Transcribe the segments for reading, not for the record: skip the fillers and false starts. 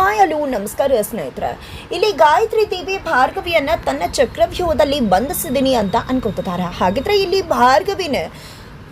Hi hello ನಮಸ್ಕಾರ ಸ್ನೇಹಿತರೆ. ಇಲ್ಲಿ ಗಾಯತ್ರಿ ದೇವಿ ಭಾರ್ಗವಿಯನ್ನ ತನ್ನ ಚಕ್ರವ್ಯೂಹದಲ್ಲಿ ಬಂಧಿಸಿದೀನಿ ಅಂತ ಅನ್ಕೋತಿದ್ದಾರೆ. ಹಾಗಿದ್ರೆ ಇಲ್ಲಿ ಭಾರ್ಗವಿನೇ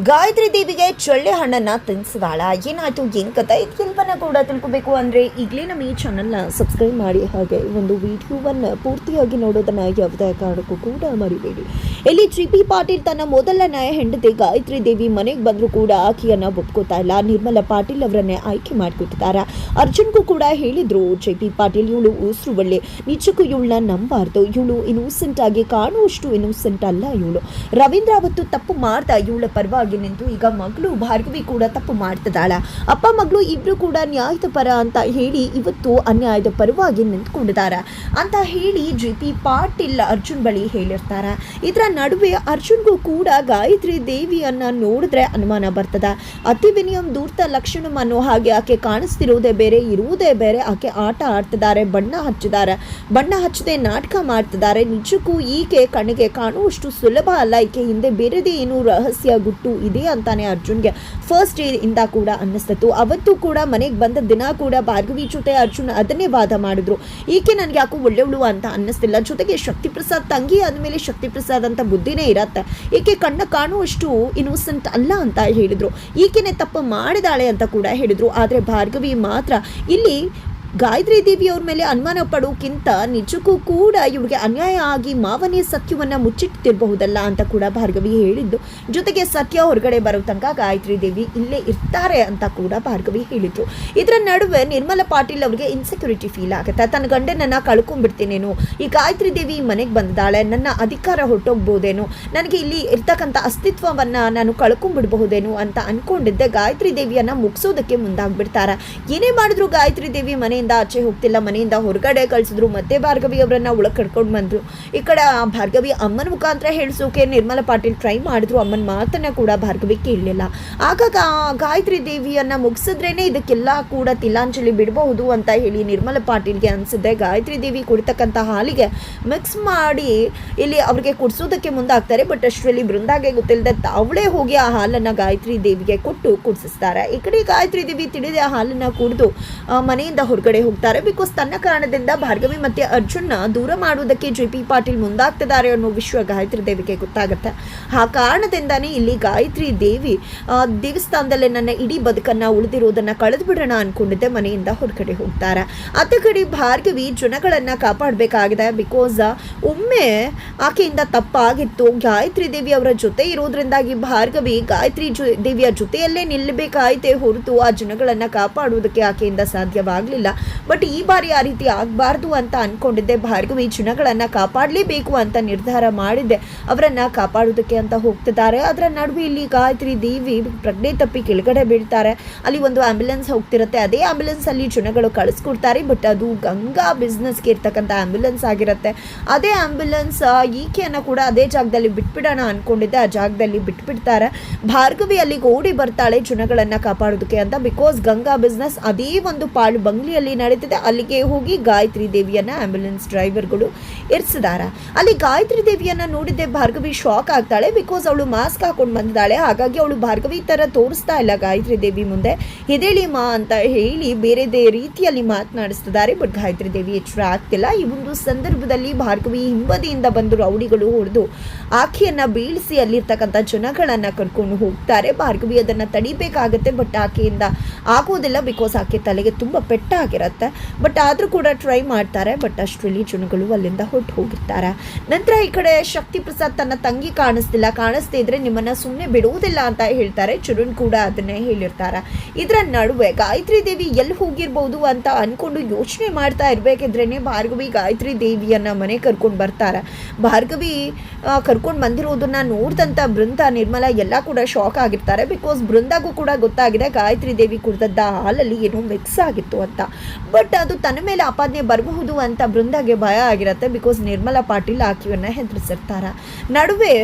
ಗಾಯತ್ರಿ ದೇವಿಗೆ ಚಳ್ಳೆ ಹಣ್ಣನ್ನು ತಿನ್ನಿಸಿದಾಳ. ಏನಾಯ್ತು ಏನು ಕಥೆ ಇದೆಲ್ಲವನ್ನ ಕೂಡ ತಿಳ್ಕೊಬೇಕು ಅಂದರೆ ಈಗಲೇ ನಮ್ಮ ಈ ಚಾನಲ್ನ ಸಬ್ಸ್ಕ್ರೈಬ್ ಮಾಡಿ, ಹಾಗೆ ಒಂದು ವಿಡಿಯೋವನ್ನು ಪೂರ್ತಿಯಾಗಿ ನೋಡೋದನ್ನು ಯಾವುದೇ ಕಾರಣಕ್ಕೂ ಕೂಡ ಮರಿಬೇಡಿ. ಇಲ್ಲಿ ಜಿ.ಪಿ. ಪಾಟೀಲ್ ತನ್ನ ಮೊದಲನೇ ಹೆಂಡತಿ ಗಾಯತ್ರಿ ದೇವಿ ಮನೆಗೆ ಬಂದರೂ ಕೂಡ ಆಕೆಯನ್ನು ಒಪ್ಕೋತಾ ಇಲ್ಲ. ನಿರ್ಮಲಾ ಪಾಟೀಲ್ ಅವರನ್ನೇ ಆಯ್ಕೆ ಮಾಡಿಕೊಟ್ಟಿದ್ದಾರೆ. ಅರ್ಜುನ್ಗೂ ಕೂಡ ಹೇಳಿದ್ರು ಜಿ.ಪಿ. ಪಾಟೀಲ್ ಇವಳು ಉಸಿರು ಒಳ್ಳೆ, ನಿಜಕ್ಕೂ ಇವಳನ್ನ ನಂಬಾರ್ದು, ಇವಳು ಇನ್ನೋಸೆಂಟ್ ಆಗಿ ಕಾಣುವಷ್ಟು ಇನ್ನೋಸೆಂಟ್ ಅಲ್ಲ ಇವಳು. ರವೀಂದ್ರ ಅವತ್ತು ತಪ್ಪು ಮಾಡ್ದ ಇವಳ ಪರವಾಗಿ ನಿಂತು ಈಗ ಮಗಳು ಭಾರ್ಗವಿ ಕೂಡ ತಪ್ಪು ಮಾಡ್ತಿದ್ದಾಳ. ಅಪ್ಪ ಮಗಳು ಇಬ್ರು ಕೂಡ ನ್ಯಾಯದ ಪರ ಅಂತ ಹೇಳಿ ಇವತ್ತು ಅನ್ಯಾಯದ ಪರವಾಗಿ ನಿಂತ್ಕೊಂಡಿದ್ದಾರೆ ಅಂತ ಹೇಳಿ ಜಿ.ಪಿ. ಪಾಟೀಲ್ ಅರ್ಜುನ್ ಬಳಿ ಹೇಳಿರ್ತಾರೆ. ಇದರ ನಡುವೆ ಅರ್ಜುನ್ಗೂ ಕೂಡ ಗಾಯತ್ರಿ ದೇವಿಯನ್ನ ನೋಡಿದ್ರೆ ಅನುಮಾನ ಬರ್ತದೆ. ಅತಿ ವಿನಿಯಂ ದೂರ್ತ ಲಕ್ಷಣಂ ಅನ್ನೋ ಹಾಗೆ ಆಕೆ ಕಾಣಿಸ್ತಿರೋದೇ ಬೇರೆ, ಇರುವುದೇ ಬೇರೆ. ಆಕೆ ಆಟ ಆಡ್ತಿದ್ದಾರೆ, ಬಣ್ಣ ಹಚ್ಚದೆ ನಾಟಕ ಮಾಡ್ತಿದ್ದಾರೆ. ನಿಜಕ್ಕೂ ಈಕೆ ಕಣ್ಣಿಗೆ ಕಾಣುವಷ್ಟು ಸುಲಭ ಅಲ್ಲ. ಈಕೆ ಹಿಂದೆ ಬೇರೆದೇ ಏನು ರಹಸ್ಯ ಗುಟ್ಟು ಇದೆ ಅಂತಾನೆ ಅರ್ಜುನ್ಗೆ ಫಸ್ಟ್ ಡೇ ಇಂದ ಕೂಡ ಅನ್ನಿಸ್ತು. ಅವತ್ತು ಕೂಡ ಮನೆಗೆ ಬಂದ ದಿನ ಕೂಡ ಭಾರ್ಗವಿ ಜೊತೆ ಅರ್ಜುನ್ ಅದನ್ನೇ ವಾದ ಮಾಡಿದ್ರು. ಈಕೆ ನನಗೆ ಯಾಕೋ ಒಳ್ಳೆವಳು ಅಂತ ಅನ್ನಿಸ್ತಿಲ್ಲ. ಜೊತೆಗೆ ಶಕ್ತಿ ಪ್ರಸಾದ್ ತಂಗಿ ಆದಮೇಲೆ ಶಕ್ತಿ ಪ್ರಸಾದ್ ಅಂತ ಬುದ್ಧಿನೇ ಇರತ್ತೆ. ಈಕೆ ಕಣ್ಣ ಕಾಣುವಷ್ಟು ಇನ್ನೋಸೆಂಟ್ ಅಲ್ಲ ಅಂತ ಹೇಳಿದ್ರು. ಈಕೆನೆ ತಪ್ಪು ಮಾಡಿದಾಳೆ ಅಂತ ಕೂಡ ಹೇಳಿದ್ರು. ಆದರೆ ಭಾರ್ಗವಿ ಮಾತ್ರ ಇಲ್ಲಿ ಗಾಯತ್ರಿ ದೇವಿ ಅವ್ರ ಮೇಲೆ ಅನುಮಾನ ಪಡೋಕ್ಕಿಂತ ನಿಜಕ್ಕೂ ಕೂಡ ಇವ್ರಿಗೆ ಅನ್ಯಾಯ ಆಗಿ ಮಾವನೇ ಸತ್ಯವನ್ನ ಮುಚ್ಚಿಟ್ಟಿರಬಹುದಲ್ಲ ಅಂತ ಕೂಡ ಭಾರ್ಗವಿ ಹೇಳಿದ್ದು. ಜೊತೆಗೆ ಸತ್ಯ ಹೊರಗಡೆ ಬರೋ ತನಕ ಗಾಯತ್ರಿ ದೇವಿ ಇಲ್ಲೇ ಇರ್ತಾರೆ ಅಂತ ಕೂಡ ಭಾರ್ಗವಿ ಹೇಳಿದ್ರು. ಇದರ ನಡುವೆ ನಿರ್ಮಲಾ ಪಾಟೀಲ್ ಅವರಿಗೆ ಇನ್ಸೆಕ್ಯೂರಿಟಿ ಫೀಲ್ ಆಗುತ್ತೆ. ತನ್ನ ಗಂಡನನ್ನ ಕಳ್ಕೊಂಡ್ಬಿಡ್ತೀನೇನು, ಈ ಗಾಯತ್ರಿ ದೇವಿ ಮನೆಗೆ ಬಂದಿದ್ದಾಳೆ, ನನ್ನ ಅಧಿಕಾರ ಹೊರಟೋಗ್ಬೋದೇನೋ, ನನಗೆ ಇಲ್ಲಿ ಇರ್ತಕ್ಕಂಥ ಅಸ್ತಿತ್ವವನ್ನ ನಾನು ಕಳ್ಕೊಂಡ್ಬಿಡ್ಬಹುದೇನೋ ಅಂತ ಅನ್ಕೊಂಡಿದ್ದೆ. ಗಾಯತ್ರಿ ದೇವಿಯನ್ನ ಮುಗಿಸೋದಕ್ಕೆ ಮುಂದಾಗ್ಬಿಡ್ತಾರೆ. ಏನೇ ಮಾಡಿದ್ರು ಗಾಯತ್ರಿ ದೇವಿ ಮನೆಯಿಂದ ಆಚೆ ಹೋಗ್ತಿಲ್ಲ, ಮನೆಯಿಂದ ಹೊರಗಡೆ ಕಳಿಸಿದ್ರು. ಮತ್ತೆ ಭಾರ್ಗವಿ ಅವರನ್ನ ಒಳಗೆ ಕರ್ಕೊಂಡು ಬಂದ್ರು. ಈ ಕಡೆ ಭಾರ್ಗವಿ ಅಮ್ಮನ ಮುಖಾಂತರ ಹೇಳಿಸೋಕೆ ನಿರ್ಮಲಾ ಪಾಟೀಲ್ ಟ್ರೈ ಮಾಡಿದ್ರು. ಅಮ್ಮನ ಮಾತನ್ನ ಕೂಡ ಭಾರ್ಗವಿ ಕೇಳಲಿಲ್ಲ. ಆಗ ಗಾಯತ್ರಿ ದೇವಿಯನ್ನ ಮುಗಿಸಿದ್ರೇನೆ ಇದಕ್ಕೆಲ್ಲ ಕೂಡ ತಿಲಾಂಜಲಿ ಬಿಡಬಹುದು ಅಂತ ಹೇಳಿ ನಿರ್ಮಲಾ ಪಾಟೀಲ್ಗೆ ಅನ್ಸಿದ್ದೆ. ಗಾಯತ್ರಿ ದೇವಿ ಕುಡಿತಕ್ಕಂಥ ಹಾಲಿಗೆ ಮಿಕ್ಸ್ ಮಾಡಿ ಇಲ್ಲಿ ಅವ್ರಿಗೆ ಕುಡಿಸೋದಕ್ಕೆ ಮುಂದಾಗ್ತಾರೆ. ಬಟ್ ಅಷ್ಟರಲ್ಲಿ ಬೃಂದಾಗೆ ಗೊತ್ತಿಲ್ಲದೆ ಅವಳೇ ಹೋಗಿ ಆ ಹಾಲನ್ನ ಗಾಯತ್ರಿ ದೇವಿಗೆ ಕೊಟ್ಟು ಕುಡಿಸಿಸ್ತಾರೆ. ಈ ಕಡೆ ಗಾಯತ್ರಿ ದೇವಿ ತಿಳಿದೇ ಆ ಹಾಲನ್ನ ಕುಡಿದು ಮನೆಯಿಂದ ಹೊರಗಡೆ ಹೋಗ್ತಾರೆ. ಬಿಕಾಸ್ ತನ್ನ ಕಾರಣದಿಂದ ಭಾರ್ಗವಿ ಮತ್ತೆ ಅರ್ಜುನ್ನ ದೂರ ಮಾಡುವುದಕ್ಕೆ ಜಿ.ಪಿ. ಪಾಟೀಲ್ ಮುಂದಾಗ್ತಿದ್ದಾರೆ ಅನ್ನೋ ವಿಷಯ ಗಾಯತ್ರಿ ದೇವಿಗೆ ಗೊತ್ತಾಗುತ್ತೆ. ಆ ಕಾರಣದಿಂದಾನೇ ಇಲ್ಲಿ ಗಾಯತ್ರಿ ದೇವಿ ದೇವಸ್ಥಾನದಲ್ಲೇ ನನ್ನ ಇಡೀ ಬದುಕನ್ನ ಉಳಿದಿರೋದನ್ನ ಕಳೆದು ಬಿಡೋಣ ಅನ್ಕೊಂಡಿದ್ದೆ, ಮನೆಯಿಂದ ಹೊರಗಡೆ ಹೋಗ್ತಾರೆ. ಅತ್ತ ಕಡೆ ಭಾರ್ಗವಿ ಜನಗಳನ್ನ ಕಾಪಾಡಬೇಕಾಗಿದೆ. ಬಿಕಾಸ್ ಒಮ್ಮೆ ಆಕೆಯಿಂದ ತಪ್ಪಾಗಿತ್ತು. ಗಾಯತ್ರಿ ದೇವಿ ಅವರ ಜೊತೆ ಇರೋದ್ರಿಂದಾಗಿ ಭಾರ್ಗವಿ ಗಾಯತ್ರಿ ದೇವಿಯ ಜೊತೆಯಲ್ಲೇ ನಿಲ್ಲಬೇಕಾಯಿತೆ ಹೊರತು ಆ ಜನಗಳನ್ನ ಕಾಪಾಡುವುದಕ್ಕೆ ಆಕೆಯಿಂದ ಸಾಧ್ಯವಾಗಲಿಲ್ಲ. ಬಟ್ ಈ ಬಾರಿ ಆ ರೀತಿ ಆಗಬಾರ್ದು ಅಂತ ಅನ್ಕೊಂಡಿದ್ದೆ. ಭಾರ್ಗವಿ ಜನಗಳನ್ನ ಕಾಪಾಡಲೇಬೇಕು ಅಂತ ನಿರ್ಧಾರ ಮಾಡಿದ್ದೆ. ಅವರನ್ನ ಕಾಪಾಡೋದಕ್ಕೆ ಅಂತ ಹೋಗ್ತಿದ್ದಾರೆ. ಅದರ ನಡುವೆ ಇಲ್ಲಿ ಗಾಯತ್ರಿ ದೇವಿ ಪ್ರಜ್ಞೆ ತಪ್ಪಿ ಕೆಳಗಡೆ ಬೀಳ್ತಾರೆ. ಅಲ್ಲಿ ಒಂದು ಆಂಬ್ಯುಲೆನ್ಸ್ ಹೋಗ್ತಿರುತ್ತೆ. ಅದೇ ಆಂಬ್ಯುಲೆನ್ಸ್ ಅಲ್ಲಿ ಜನಗಳು ಕಳಿಸ್ಕೊಡ್ತಾರೆ. ಬಟ್ ಅದು ಗಂಗಾ ಬಿಸ್ನೆಸ್ಗೆ ಇರ್ತಕ್ಕಂಥ ಆಂಬ್ಯುಲೆನ್ಸ್ ಆಗಿರುತ್ತೆ. ಅದೇ ಆಂಬ್ಯುಲೆನ್ಸ್ ಈಕೆಯನ್ನು ಕೂಡ ಅದೇ ಜಾಗದಲ್ಲಿ ಬಿಟ್ಬಿಡೋಣ ಅನ್ಕೊಂಡಿದ್ದೆ. ಆ ಜಾಗದಲ್ಲಿ ಬಿಟ್ಬಿಡ್ತಾರೆ. ಭಾರ್ಗವಿ ಅಲ್ಲಿಗೆ ಓಡಿ ಬರ್ತಾಳೆ ಜನಗಳನ್ನ ಕಾಪಾಡೋದಕ್ಕೆ ಅಂತ. ಬಿಕಾಸ್ ಗಂಗಾ ಬಿಸ್ನೆಸ್ ಅದೇ ಒಂದು ಪಾಳು ಬಂಗ್ಲಿಯಲ್ಲಿ ನಡೀತಿದೆ. ಅಲ್ಲಿಗೆ ಹೋಗಿ ಗಾಯತ್ರಿ ದೇವಿಯನ್ನ ಆಂಬ್ಯುಲೆನ್ಸ್ ಡ್ರೈವರ್ಗಳು ಇರಿಸಿದಾರ. ಅಲ್ಲಿ ಗಾಯತ್ರಿ ದೇವಿಯನ್ನ ನೋಡಿದ್ದೆ ಭಾರ್ಗವಿ ಶಾಕ್ ಆಗ್ತಾಳೆ. ಬಿಕಾಸ್ ಅವಳು ಮಾಸ್ಕ್ ಹಾಕೊಂಡು ಬಂದಿದ್ದಾಳೆ. ಹಾಗಾಗಿ ಅವಳು ಭಾರ್ಗವಿ ತರ ತೋರಿಸ್ತಾ ಇಲ್ಲ ಗಾಯತ್ರಿ ದೇವಿ ಮುಂದೆ. ಎದೇಳಿ ಮಾ ಅಂತ ಹೇಳಿ ಬೇರೆದೇ ರೀತಿಯಲ್ಲಿ ಮಾತನಾಡಿಸ್ತಿದ್ದಾರೆ. ಬಟ್ ಗಾಯತ್ರಿ ದೇವಿ ಎಚ್ಚರ ಆಗ್ತಿಲ್ಲ. ಈ ಒಂದು ಸಂದರ್ಭದಲ್ಲಿ ಭಾರ್ಗವಿ ಹಿಂಬದಿಯಿಂದ ಬಂದು ರೌಡಿಗಳು ಹೊಡೆದು ಆಕೆಯನ್ನ ಬೀಳಿಸಿ ಅಲ್ಲಿರ್ತಕ್ಕಂಥ ಜನಗಳನ್ನ ಕರ್ಕೊಂಡು ಹೋಗ್ತಾರೆ. ಭಾರ್ಗವಿ ಅದನ್ನ ತಡಿಬೇಕಾಗತ್ತೆ. ಬಟ್ ಆಕೆಯಿಂದ ಆಗೋದಿಲ್ಲ. ಬಿಕಾಸ್ ಆಕೆ ತಲೆಗೆ ತುಂಬಾ ಪೆಟ್ಟಾಗಿರುತ್ತೆ. ಬಟ್ ಆದ್ರೂ ಕೂಡ ಟ್ರೈ ಮಾಡ್ತಾರೆ. ಬಟ್ ಅಷ್ಟರಲ್ಲಿ ಜನಗಳು ಅಲ್ಲಿಂದ ಹೊರಟು ಹೋಗಿರ್ತಾರೆ. ನಂತರ ಈ ಕಡೆ ಶಕ್ತಿ ಪ್ರಸಾದ್ ತನ್ನ ತಂಗಿ ಕಾಣಿಸ್ತಾ ಇದ್ರೆ ನಿಮ್ಮನ್ನ ಸುಮ್ಮನೆ ಬಿಡುವುದಿಲ್ಲ ಅಂತ ಹೇಳ್ತಾರೆ. ಚರುಣ್ ಕೂಡ ಅದನ್ನೇ ಹೇಳಿರ್ತಾರೆ. ಇದರ ನಡುವೆ ಗಾಯತ್ರಿ ದೇವಿ ಎಲ್ಲಿ ಹೋಗಿರ್ಬೋದು ಅಂತ ಅನ್ಕೊಂಡು ಯೋಚನೆ ಮಾಡ್ತಾ ಇರ್ಬೇಕಿದ್ರೇನೆ ಭಾರ್ಗವಿ ಗಾಯತ್ರಿ ದೇವಿಯನ್ನ ಮನೆ ಕರ್ಕೊಂಡು ಬರ್ತಾರೆ. ಭಾರ್ಗವಿ ಕರ್ಕೊಂಡು ಬಂದಿರೋದನ್ನ ನೋಡಿದಂಥ ಬೃಂದ, ನಿರ್ಮಲಾ ಎಲ್ಲ ಕೂಡ ಶಾಕ್ ಆಗಿರ್ತಾರೆ. ಬಿಕಾಸ್ ಬೃಂದಾಗೂ ಕೂಡ ಗೊತ್ತಾಗಿದೆ ಗಾಯತ್ರಿ ದೇವಿ ಕುಡಿದದ್ದ ಹಾಲಲ್ಲಿ ಏನೋ ಮಿಕ್ಸ್ ಆಗಿತ್ತು ಅಂತ. ಬಟ್ ಅದು ತನ್ನ ಮೇಲೆ ಆಪಾದನೆ ಬರಬಹುದು ಅಂತ ಬೃಂದಾಗೆ ಭಯ ಆಗಿರುತ್ತೆ. ಬಿಕಾಸ್ ನಿರ್ಮಲಾ ಪಾಟೀಲ್ ಆಕೆಯನ್ನ ಹೆದರಿಸಿರ್ತಾರೆ. ನಡುವೆ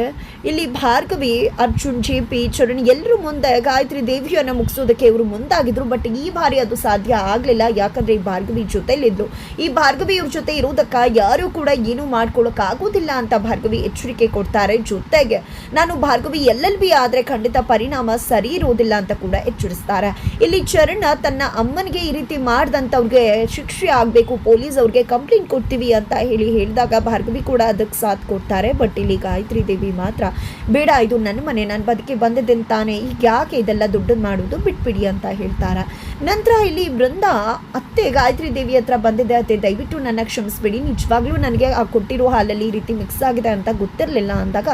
ಇಲ್ಲಿ ಭಾರ್ಗವಿ, ಅರ್ಜುನ್, ಜೆ.ಪಿ., ಚರಣ್ ಎಲ್ಲರೂ ಮುಂದೆ ಗಾಯತ್ರಿ ದೇವಿಯನ್ನ ಮುಗಿಸೋದಕ್ಕೆ ಇವರು ಮುಂದಾಗಿದ್ರು. ಬಟ್ ಈ ಬಾರಿ ಅದು ಸಾಧ್ಯ ಆಗಲಿಲ್ಲ. ಯಾಕಂದ್ರೆ ಈ ಭಾರ್ಗವಿ ಜೊತೆಲಿದ್ದು, ಈ ಭಾರ್ಗವಿ ಇವ್ರ ಜೊತೆ ಇರೋದಕ್ಕೆ ಯಾರು ಕೂಡ ಏನೂ ಮಾಡ್ಕೊಳಕ್ ಆಗೋದಿಲ್ಲ ಅಂತ ಭಾರ್ಗವಿ ಎಚ್ಚರಿಕೆ ಕೊಡ್ತಾರೆ. ಜೊತೆಗೆ ನಾನು ಭಾರ್ಗವಿ LLB ಆದ್ರೆ ಖಂಡಿತ ಪರಿಣಾಮ ಸರಿ ಇರೋದಿಲ್ಲ ಅಂತ ಕೂಡ ಎಚ್ಚರಿಸ್ತಾರೆ. ಇಲ್ಲಿ ಚರಣ ತನ್ನ ಅಮ್ಮನಿಗೆ ಈ ರೀತಿ ಮಾಡ್ದಂತ ಮತ್ತು ಅವ್ರಿಗೆ ಶಿಕ್ಷೆ ಆಗಬೇಕು, ಪೊಲೀಸ್ ಅವ್ರಿಗೆ ಕಂಪ್ಲೇಂಟ್ ಕೊಡ್ತೀವಿ ಅಂತ ಹೇಳಿದಾಗ ಭಾರ್ಗವಿ ಕೂಡ ಅದಕ್ಕೆ ಸಾಥ್ ಕೊಡ್ತಾರೆ. ಬಟ್ ಇಲ್ಲಿ ಗಾಯತ್ರಿ ದೇವಿ ಮಾತ್ರ ಬೇಡ, ಇದು ನನ್ನ ಮನೆ, ನಾನು ಬದುಕಿ ಬಂದಿದ್ದೇನೆ ತಾನೇ, ಈಗ ಯಾಕೆ ಇದೆಲ್ಲ ದುಡ್ಡನ್ನು ಮಾಡೋದು, ಬಿಟ್ಬಿಡಿ ಅಂತ ಹೇಳ್ತಾರೆ. ನಂತರ ಇಲ್ಲಿ ಬೃಂದ ಅತ್ತೆ ಗಾಯತ್ರಿ ದೇವಿ ಹತ್ರ ಬಂದಿದೆ, ಅತ್ತೆ ದಯವಿಟ್ಟು ನನ್ನ ಕ್ಷಮಿಸ್ಬೇಡಿ, ನಿಜವಾಗ್ಲೂ ನನಗೆ ಆ ಕೊಟ್ಟಿರೋ ಹಾಲಲ್ಲಿ ಈ ರೀತಿ ಮಿಕ್ಸ್ ಆಗಿದೆ ಅಂತ ಗೊತ್ತಿರಲಿಲ್ಲ ಅಂದಾಗ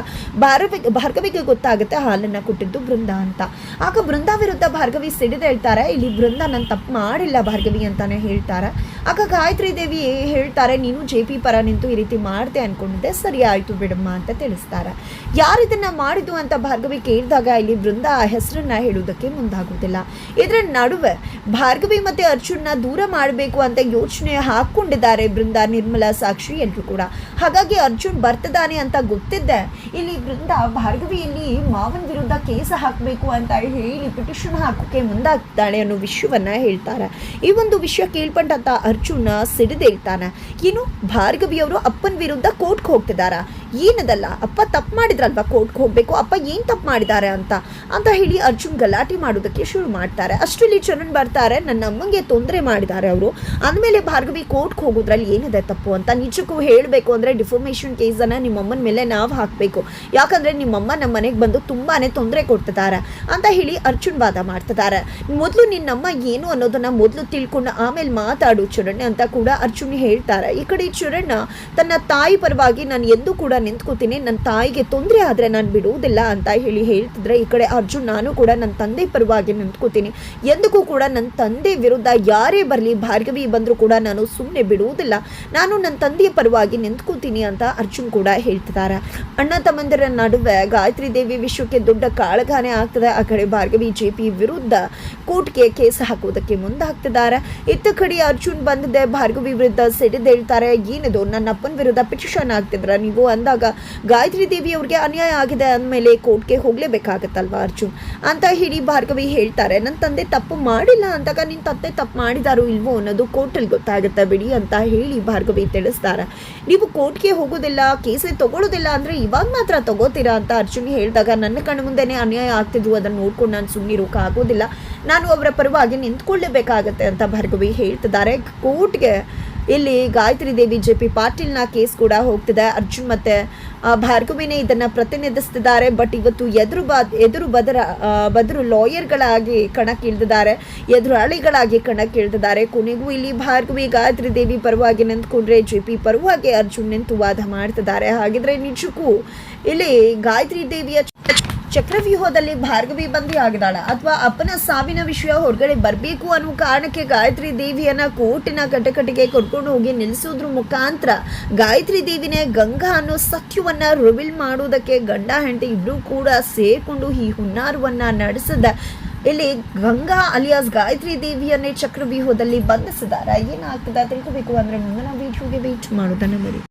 ಭಾರ್ಗವಿಗೆ ಗೊತ್ತಾಗುತ್ತೆ ಹಾಲನ್ನು ಕೊಟ್ಟಿದ್ದು ಬೃಂದ ಅಂತ. ಆಗ ಬೃಂದ ವಿರುದ್ಧ ಭಾರ್ಗವಿ ಸಿಡಿದು ಹೇಳ್ತಾರೆ, ಇಲ್ಲಿ ಬೃಂದ ನಾನು ತಪ್ಪು ಮಾಡಿಲ್ಲ ಭಾರ್ಗವಿ ಅಂತಾನೆ ಹೇಳ್ತಾರೆ. ಆಗ ಗಾಯತ್ರಿ ದೇವಿ ಹೇಳ್ತಾರೆ, ನೀನು JP ಪರ ನಿಂತು ಈ ರೀತಿ ಮಾಡ್ದೆ ಅನ್ಕೊಂಡಿದ್ದೆ, ಸರಿ ಆಯಿತು ಬಿಡಮ್ಮ ಅಂತ ತಿಳಿಸ್ತಾರೆ. ಯಾರಿದನ್ನ ಮಾಡಿದ್ದು ಅಂತ ಭಾರ್ಗವಿ ಕೇಳಿದಾಗ ಇಲ್ಲಿ ಬೃಂದ ಹೆಸರನ್ನ ಹೇಳುವುದಕ್ಕೆ ಮುಂದಾಗುವುದಿಲ್ಲ. ಇದರ ನಡುವೆ ಭಾರ್ಗವಿ ಮತ್ತೆ ಅರ್ಜುನ್ನ ದೂರ ಮಾಡಬೇಕು ಅಂತ ಯೋಚನೆ ಹಾಕೊಂಡಿದ್ದಾರೆ ಬೃಂದ, ನಿರ್ಮಲಾ, ಸಾಕ್ಷಿ ಎಲ್ಲರೂ ಕೂಡ. ಹಾಗಾಗಿ ಅರ್ಜುನ್ ಬರ್ತದಾನೆ ಅಂತ ಗೊತ್ತಿದ್ದೆ ಇಲ್ಲಿ ಬೃಂದ ಭಾರ್ಗವಿಯಲ್ಲಿ ಮಾವನ್ ವಿರುದ್ಧ ಕೇಸ್ ಹಾಕಬೇಕು ಅಂತ ಹೇಳಿ ಪಿಟಿಷನ್ ಹಾಕೋಕೆ ಮುಂದಾಗ್ತಾಳೆ ಅನ್ನೋ ವಿಷಯವನ್ನ ಹೇಳ್ತಾರೆ. ಈ ಒಂದು ವಿಷಯ ಕೇಳ್ಪಟ್ಟಂತ ಅರ್ಜುನ್ ಸಿಡಿದೇಳ್ತಾನೆ, ಏನು ಭಾರ್ಗವಿಯವರು ಅಪ್ಪನ ವಿರುದ್ಧ ಕೋರ್ಟ್ಗೆ ಹೋಗ್ತಿದಾರ, ಏನದಲ್ಲ ಅಪ್ಪ ತಪ್ಪು ಮಾಡಿದ್ರಲ್ವಾ ಕೋರ್ಟ್ಗೆ ಹೋಗ್ಬೇಕು, ಅಪ್ಪ ಏನು ತಪ್ಪು ಮಾಡಿದ್ದಾರೆ ಅಂತ ಹೇಳಿ ಅರ್ಜುನ್ ಗಲಾಟೆ ಮಾಡೋದಕ್ಕೆ ಶುರು ಮಾಡ್ತಾರೆ. ಅಷ್ಟರಲ್ಲಿ ಚರಣ್ ಬರ್ತಾರೆ, ನನ್ನ ಅಮ್ಮಂಗೆ ತೊಂದರೆ ಮಾಡಿದ್ದಾರೆ ಅವರು, ಅಂದಮೇಲೆ ಭಾರ್ಗವಿ ಕೋರ್ಟ್ಗೆ ಹೋಗೋದ್ರಲ್ಲಿ ಏನಿದೆ ತಪ್ಪು ಅಂತ. ನಿಜಕ್ಕೂ ಹೇಳಬೇಕು ಅಂದರೆ ಡಿಫಾಮೇಷನ್ ಕೇಸನ್ನು ನಿಮ್ಮಮ್ಮನ ಮೇಲೆ ನಾವು ಹಾಕಬೇಕು, ಯಾಕಂದರೆ ನಿಮ್ಮಮ್ಮ ನಮ್ಮ ಮನೆಗೆ ಬಂದು ತುಂಬಾ ತೊಂದರೆ ಕೊಡ್ತಿದ್ದಾರೆ ಅಂತ ಹೇಳಿ ಅರ್ಜುನ್ ವಾದ ಮಾಡ್ತಿದ್ದಾರೆ. ಮೊದಲು ನಿನ್ನಮ್ಮ ಏನು ಅನ್ನೋದನ್ನ ಮೊದಲು ತಿಳ್ಕೊಂಡು ಆಮೇಲೆ ಮಾತಾಡು ಚರಣ್ ಅಂತ ಕೂಡ ಅರ್ಜುನ್ ಹೇಳ್ತಾರೆ. ಈ ಕಡೆ ಚರಣ್ ತನ್ನ ತಾಯಿ ಪರವಾಗಿ ನಾನು ಎಂದೂ ಕೂಡ ನಿಂತ್ಕೋತೀನಿ, ನನ್ನ ತಾಯಿಗೆ ತೊಂದರೆ ಆದರೆ ನಾನು ಬಿಡುವುದಿಲ್ಲ ಅಂತ ಹೇಳ್ತಿದ್ರೆ, ಈ ಕಡೆ ಅರ್ಜುನ್ ನಾನು ಕೂಡ ನನ್ನ ತಂದೆ ಪರವಾಗಿ ನಿಂತ್ಕೋತೀನಿ, ಎಂದಕ್ಕೂ ಕೂಡ ನನ್ನ ತಂದೆ ವಿರುದ್ಧ ಯಾರೇ ಬರಲಿ, ಭಾರ್ಗವಿ ಬಂದರೂ ಕೂಡ ನಾನು ಸುಮ್ಮನೆ ಬಿಡುವುದಿಲ್ಲ, ನಾನು ನನ್ನ ತಂದೆಯ ಪರವಾಗಿ ನಿಂತ್ಕೋತೀನಿ ಅಂತ ಅರ್ಜುನ್ ಕೂಡ ಹೇಳ್ತಿದ್ದಾರೆ. ಅಣ್ಣ ತಮ್ಮಂದಿರ ನಡುವೆ ಗಾಯತ್ರಿ ದೇವಿ ವಿಷಯಕ್ಕೆ ದೊಡ್ಡ ಕಾಳಗಾನೆ ಆಗ್ತದೆ. ಆ ಕಡೆ ಭಾರ್ಗವಿ JP ವಿರುದ್ಧ ಕೋರ್ಟ್ಗೆ ಕೇಸ್ ಹಾಕೋದಕ್ಕೆ ಮುಂದಾಗ್ತಿದ್ದಾರೆ. ಇತ್ತ ಕಡೆ ಅರ್ಜುನ್ ಬಂದಿದೆ, ಭಾರ್ಗವಿ ವಿರುದ್ಧ ಸಿಡಿದೇಳ್ತಾರೆ, ಏನಿದು ನನ್ನ ಅಪ್ಪನ ವಿರುದ್ಧ ಪಿಟಿಷನ್ ಆಗ್ತಿದ್ರ ನೀವು ಅಂದಾಗ ಗಾಯತ್ರಿ ದೇವಿ ಅವ್ರಿಗೆ ಅನ್ಯಾಯ ಆಗಿದೆ ಅಂದಮೇಲೆ ಕೋರ್ಟ್ಗೆ ಹೋಗ್ಲೇಬೇಕಾಗತ್ತಲ್ವಾ ಅರ್ಜುನ್ ಅಂತ ಹೇಳಿ ಭಾರ್ಗವಿ ಹೇಳ್ತಾರೆ. ನನ್ನ ತಂದೆ ತಪ್ಪು ಮಾಡಿಲ್ಲ ಅಂದಾಗ ನಿನ್ನ ತಂದೆ ತಪ್ಪು ಮಾಡಿದಾರೋ ಇಲ್ವೋ ಅನ್ನೋದು ಕೋರ್ಟಲ್ಲಿ ಗೊತ್ತಾಗುತ್ತೆ ಬಿಡಿ ಅಂತ ಹೇಳಿ ಭಾರ್ಗವಿ ತಿಳಿಸ್ತಾರೆ. ನೀವು ಕೋರ್ಟ್ಗೆ ಹೋಗೋದಿಲ್ಲ, ಕೇಸೇ ತಗೊಳ್ಳೋದಿಲ್ಲ ಅಂದರೆ ಇವಾಗ ಮಾತ್ರ ತಗೋತೀರಾ ಅಂತ ಅರ್ಜುನ್ ಹೇಳಿದಾಗ, ನನ್ನ ಕಣ್ಣು ಮುಂದೆನೇ ಅನ್ಯಾಯ ಆಗ್ತಿದ್ವು, ಅದನ್ನು ನೋಡ್ಕೊಂಡು ನಾನು ಸುಮ್ಮನಿರೋಕ್ಕಾಗೋದಿಲ್ಲ, ನಾನು ಅವರ ಪರವಾಗಿ ನಿಂತ್ಕೊಳ್ಳೇಬೇಕಾಗತ್ತೆ ಅಂತ ಭಾರ್ಗವಿ ಹೇಳ್ತಿದ್ದಾರೆ. ಕೋರ್ಟ್ಗೆ ಇಲ್ಲಿ ಗಾಯತ್ರಿ ದೇವಿ JP ಪಾಟೀಲ್ನ ಕೇಸ್ ಕೂಡ ಹೋಗ್ತಿದೆ. ಅರ್ಜುನ್ ಮತ್ತೆ ಭಾರ್ಗವಿನೇ ಇದನ್ನು ಪ್ರತಿನಿಧಿಸ್ತಿದ್ದಾರೆ. ಬಟ್ ಇವತ್ತು ಬದರು ಲಾಯರ್ಗಳಾಗಿ ಕಣಕ್ಕಿಳಿದಿದ್ದಾರೆ, ಎದುರಾಳಿಗಳಾಗಿ ಕಣಕ್ಕಿಳಿದಿದ್ದಾರೆ. ಕೊನೆಗೂ ಇಲ್ಲಿ ಭಾರ್ಗವಿ ಗಾಯತ್ರಿ ದೇವಿ ಪರವಾಗಿ ನಿಂತ್ಕೊಂಡ್ರೆ JP ಪರವಾಗಿ ಅರ್ಜುನ್ ನಿಂತು ವಾದ ಮಾಡ್ತಿದ್ದಾರೆ. ಹಾಗಿದ್ರೆ ನಿಜಕ್ಕೂ ಇಲ್ಲಿ ಗಾಯತ್ರಿ ದೇವಿಯ ಚಕ್ರವ್ಯೂಹದಲ್ಲಿ ಭಾರ್ಗವಿ ಬಂದಿ ಆಗಿದ್ದಾಳ ಅಥವಾ ಅಪ್ಪನ ಸಾವಿನ ವಿಷಯ ಹೊರಗಡೆ ಬರಬೇಕು ಅನ್ನೋ ಕಾರಣಕ್ಕೆ ಗಾಯತ್ರಿ ದೇವಿಯನ್ನ ಕೋರ್ಟಿನ ಕಟಕಟಿಗೆ ಕರ್ಕೊಂಡು ಹೋಗಿ ನಿಲ್ಲಿಸೋದ್ರ ಮುಖಾಂತರ ಗಾಯತ್ರಿ ದೇವಿನೇ ಗಂಗಾ ಅನ್ನೋ ಸತ್ಯವನ್ನ ರಿವೀಲ್ ಮಾಡೋದಕ್ಕೆ ಗಂಡ ಹೆಂಡತಿ ಇಬ್ರು ಕೂಡ ಸೇರ್ಕೊಂಡು ಈ ಹುನ್ನಾರವನ್ನ ನಡೆಸಿದ ಇಲ್ಲಿ ಗಂಗಾ ಅಲಿಯಾಸ್ ಗಾಯತ್ರಿ ದೇವಿಯನ್ನೇ ಚಕ್ರವ್ಯೂಹದಲ್ಲಿ ಬಂಧಿಸಿದ್ದಾರೆ. ಏನಾಗ್ತದೆ ತಿಳ್ಕೋಬೇಕು ಅಂದ್ರೆ ಮುಂದಿನ ವಿಡಿಯೋಗೆ ವೇಟ್ ಮಾಡೋದನ್ನ ಮರಿ.